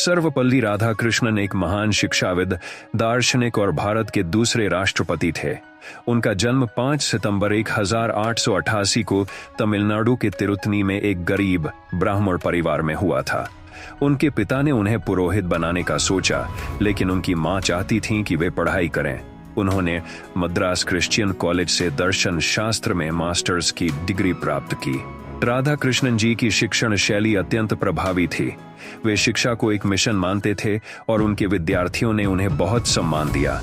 सर्वपल्ली राधाकृष्णन एक महान शिक्षाविद, दार्शनिक और भारत के दूसरे राष्ट्रपति थे। उनका जन्म 5 सितंबर 1888 को तमिलनाडु के तिरुत्तनी में एक गरीब ब्राह्मण परिवार में हुआ था। उनके पिता ने उन्हें पुरोहित बनाने का सोचा, लेकिन उनकी मां चाहती थीं कि वे पढ़ाई करें। उन्होंने मद्रास क्रिश्चियन कॉलेज से दर्शन शास्त्र में मास्टर्स की डिग्री प्राप्त की। राधाकृष्णन जी की शिक्षण शैली अत्यंत प्रभावी थी। वे शिक्षा को एक मिशन मानते थे और उनके विद्यार्थियों ने उन्हें बहुत सम्मान दिया।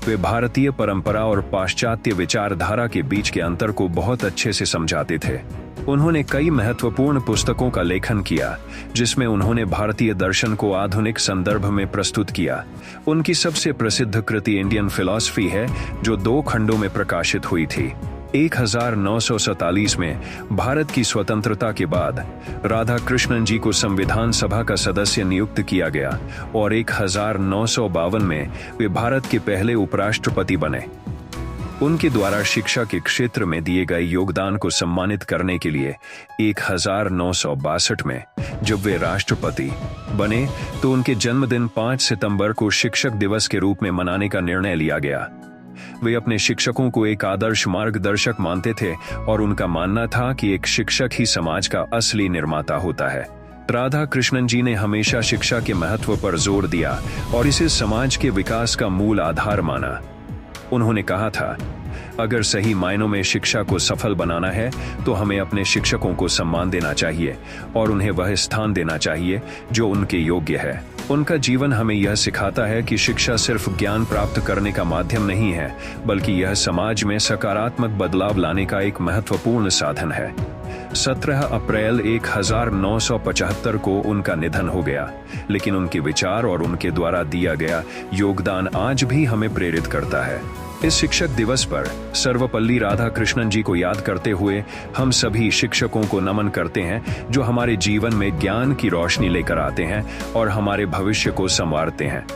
वे भारतीय परंपरा और पाश्चात्य विचारधारा के बीच के अंतर को बहुत अच्छे से समझाते थे। उन्होंने कई महत्वपूर्ण पुस्तकों का लेखन किया, जिसमें उन्होंने भारतीय दर्शन को आधुनिक संदर्भ में प्रस्तुत किया। उनकी सबसे प्रसिद्ध कृति इंडियन फिलॉसफी है, जो 2 खंडों में प्रकाशित हुई थी। 1947 में भारत की स्वतंत्रता के बाद राधाकृष्णन जी को संविधान सभा का सदस्य नियुक्त किया गया और 1952 में वे भारत के पहले उपराष्ट्रपति बने। उनके द्वारा शिक्षा के क्षेत्र में दिए गए योगदान को सम्मानित करने के लिए 1962 में जब वे राष्ट्रपति बने तो उनके जन्मदिन 5 सितंबर को शिक्षक दिवस के रूप में मनाने का निर्णय लिया गया। वे अपने शिक्षकों को एक आदर्श मार्गदर्शक मानते थे और उनका मानना था कि एक शिक्षक ही समाज का असली निर्माता होता है। राधाकृष्णन जी ने हमेशा शिक्षा के महत्व पर जोर दिया और इसे समाज के विकास का मूल आधार माना। उन्होंने कहा था, अगर सही मायनों में शिक्षा को सफल बनाना है तो हमें अपने शिक्षकों को सम्मान देना चाहिए और उन्हें वह स्थान देना चाहिए जो उनके योग्य है। उनका जीवन हमें यह सिखाता है कि शिक्षा सिर्फ ज्ञान प्राप्त करने का माध्यम नहीं है, बल्कि यह समाज में सकारात्मक बदलाव लाने का एक महत्वपूर्ण साधन है। 17 अप्रैल 1975 को उनका निधन हो गया, लेकिन उनके विचार और उनके द्वारा दिया गया योगदान आज भी हमें प्रेरित करता है। इस शिक्षक दिवस पर सर्वपल्ली राधाकृष्णन जी को याद करते हुए हम सभी शिक्षकों को नमन करते हैं, जो हमारे जीवन में ज्ञान की रोशनी लेकर आते हैं और हमारे भविष्य को संवारते हैं।